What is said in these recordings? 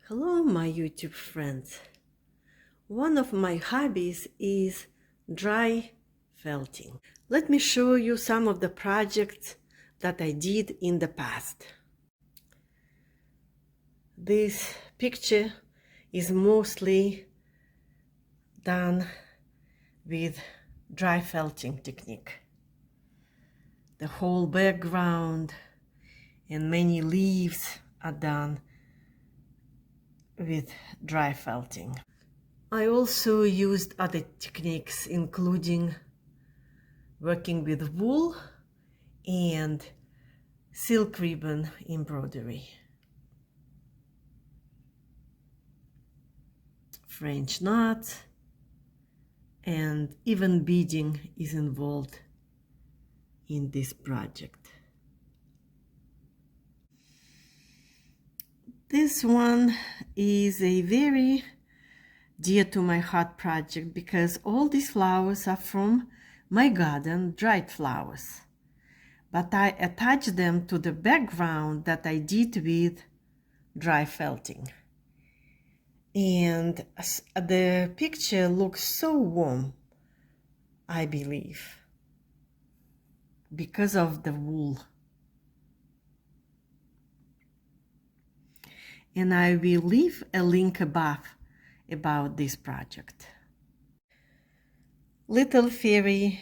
Hello, my YouTube friends. One of my hobbies is dry felting. Let me show you some of the projects that I did in the past. This picture is mostly done with dry felting technique. The whole background and many leaves are done with dry felting. I also used other techniques, including working with wool and silk ribbon embroidery. French knots and even beading is involved in this project. This one is a very dear to my heart project because all these flowers are from my garden, dried flowers. But I attached them to the background that I did with dry felting. And the picture looks so warm, I believe, because of the wool. And I will leave a link above about this project. Little fairy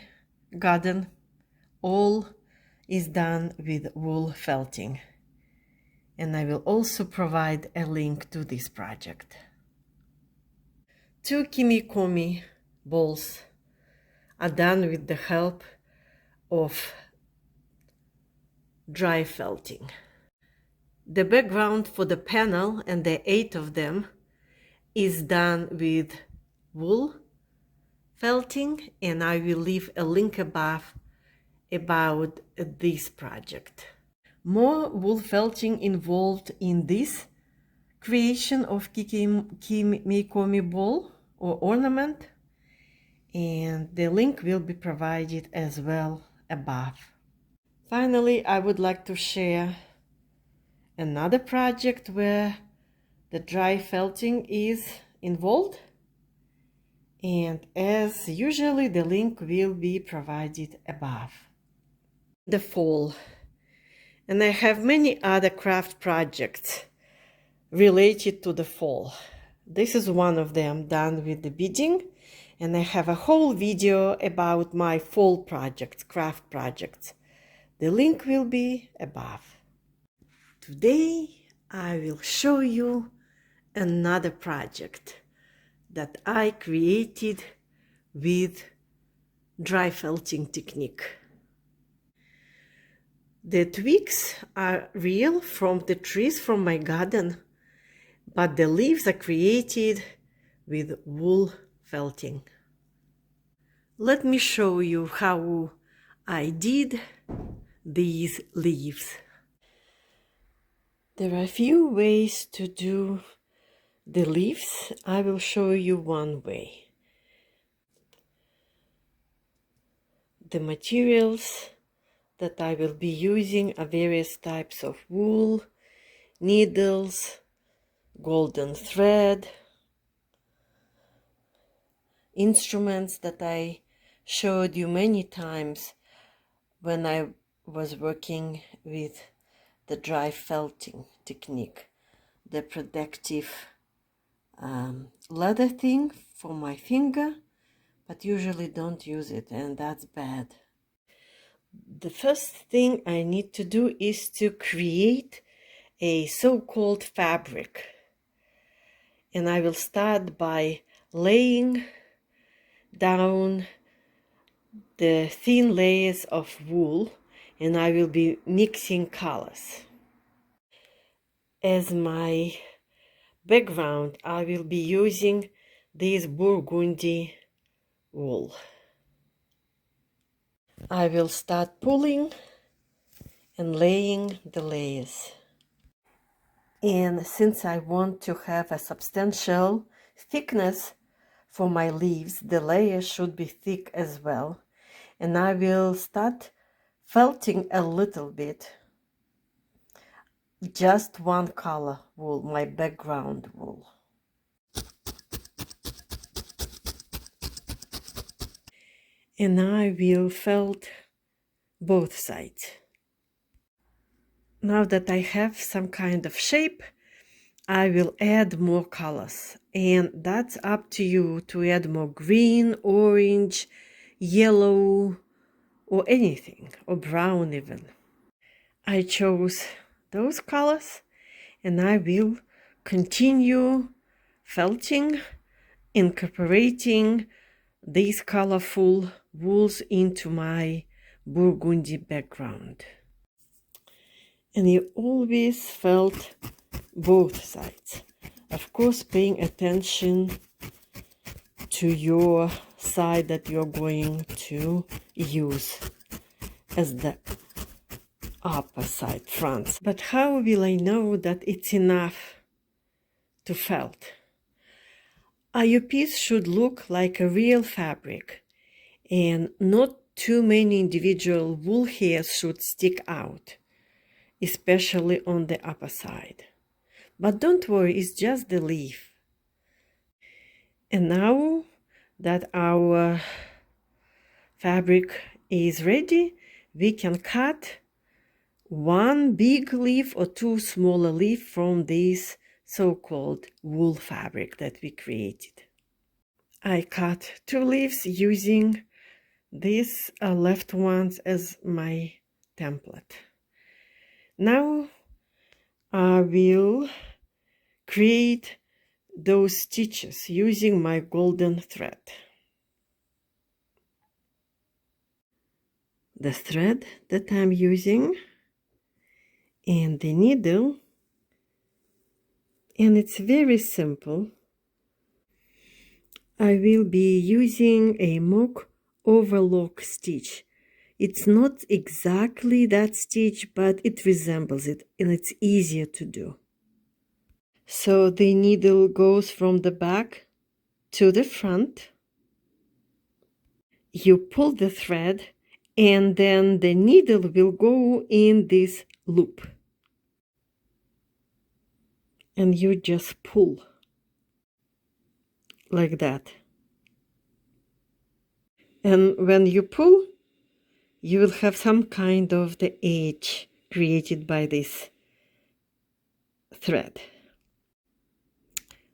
garden, all is done with wool felting. And I will also provide a link to this project. 2 kimikomi balls are done with the help of dry felting. The background for the panel, and the 8 of them, is done with wool felting, and I will leave a link above about this project. More wool felting involved in this creation of kimikomi ball or ornament, and the link will be provided as well above. Finally, I would like to share another project where the dry felting is involved, and as usually the link will be provided above. The fall, and I have many other craft projects related to the fall. This is one of them done with the beading, and I have a whole video about my fall projects, craft projects. The link will be above. Today I will show you another project that I created with dry felting technique. The twigs are real from the trees from my garden, but the leaves are created with wool felting. Let me show you how I did these leaves. There are a few ways to do the leaves. I will show you one way. The materials that I will be using are various types of wool, needles, golden thread, instruments that I showed you many times when I was working with the dry felting technique. The protective leather thing for my finger, but usually don't use it, and that's bad. The first thing I need to do is to create a so-called fabric, and I will start by laying down the thin layers of wool, and I will be mixing colors. As my background, I will be using this burgundy wool. I will start pulling and laying the layers. And since I want to have a substantial thickness for my leaves, the layers should be thick as well. And I will start felting a little bit. just one color wool, my background wool. And I will felt both sides. Now that I have some kind of shape, I will add more colors, and that's up to you to add more green, orange, yellow, or anything, or brown even. I chose those colors, and I will continue felting, incorporating these colorful wools into my burgundy background. And you always felt both sides. Of course, paying attention to your side that you're going to use as the upper side, front. But how will I know that it's enough to felt? Your piece should look like a real fabric, and not too many individual wool hairs should stick out, especially on the upper side. But don't worry, it's just the leaf. And now that our fabric is ready, we can cut one big leaf or two smaller leaves from this so-called wool fabric that we created. I cut two leaves using these left ones as my template. Now I will create those stitches using my golden thread. The thread that I'm using and the needle, and it's very simple. I will be using a mock overlock stitch. It's not exactly that stitch, but it resembles it, and it's easier to do. So the needle goes from the back to the front. You pull the thread, and then the needle will go in this loop. And you just pull like that. And when you pull, you will have some kind of the edge created by this thread.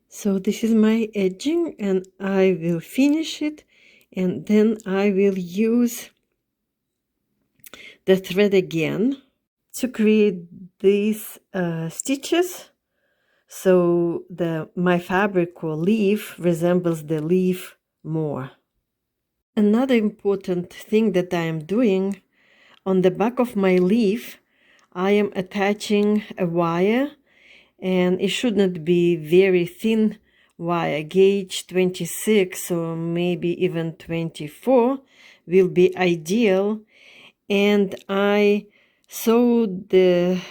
So this is my edging, and I will finish it, and then I will use the thread again to create these stitches, so my fabric or leaf resembles the leaf more. Another important thing that I am doing, on the back of my leaf, I am attaching a wire, and it should not be very thin wire. Gauge 26 or maybe even 24 will be ideal. And I sewed the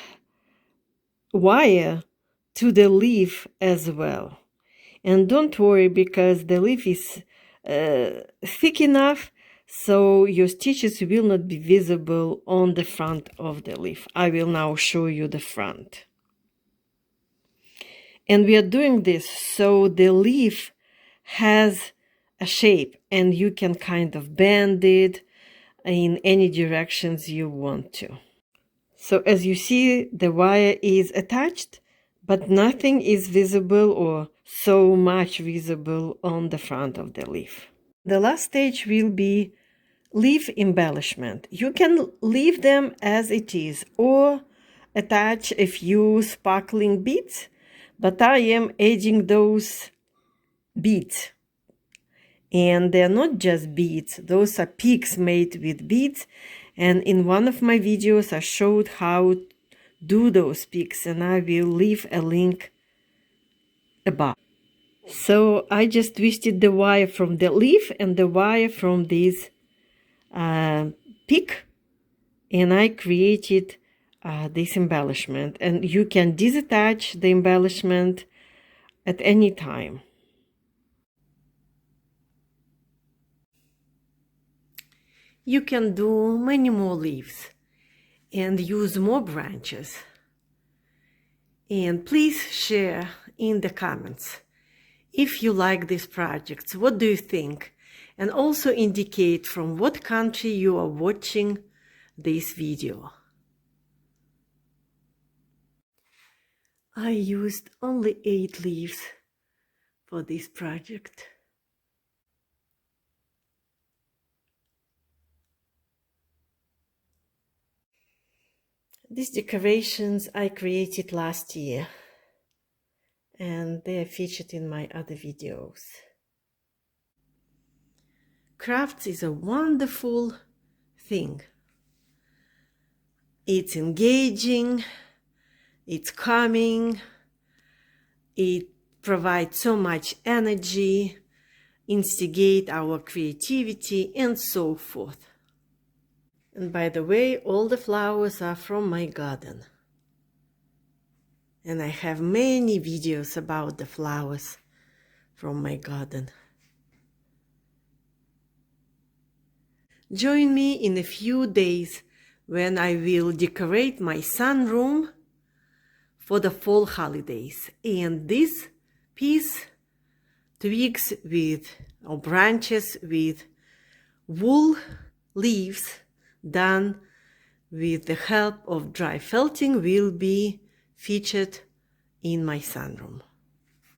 wire to the leaf as well. And don't worry, because the leaf is thick enough so your stitches will not be visible on the front of the leaf. I will now show you the front. And we are doing this so the leaf has a shape, and you can kind of bend it in any directions you want to. So as you see, the wire is attached, but nothing is visible or so much visible on the front of the leaf. The last stage will be leaf embellishment. You can leave them as it is or attach a few sparkling beads, but I am adding those beads. And they're not just beads, those are peaks made with beads. And in one of my videos, I showed how to do those peaks, and I will leave a link above. So I just twisted the wire from the leaf and the wire from this peak, and I created this embellishment. And you can disattach the embellishment at any time. You can do many more leaves and use more branches. And please share in the comments if you like these projects, what do you think? And also indicate from what country you are watching this video. I used only 8 leaves for this project. These decorations I created last year, and they are featured in my other videos. Crafts is a wonderful thing. It's engaging, it's calming, it provides so much energy, instigate our creativity, and so forth. And by the way, all the flowers are from my garden. And I have many videos about the flowers from my garden. Join me in a few days when I will decorate my sunroom for the fall holidays. And this piece, twigs with, or branches with wool leaves done with the help of dry felting, will be featured in my sunroom.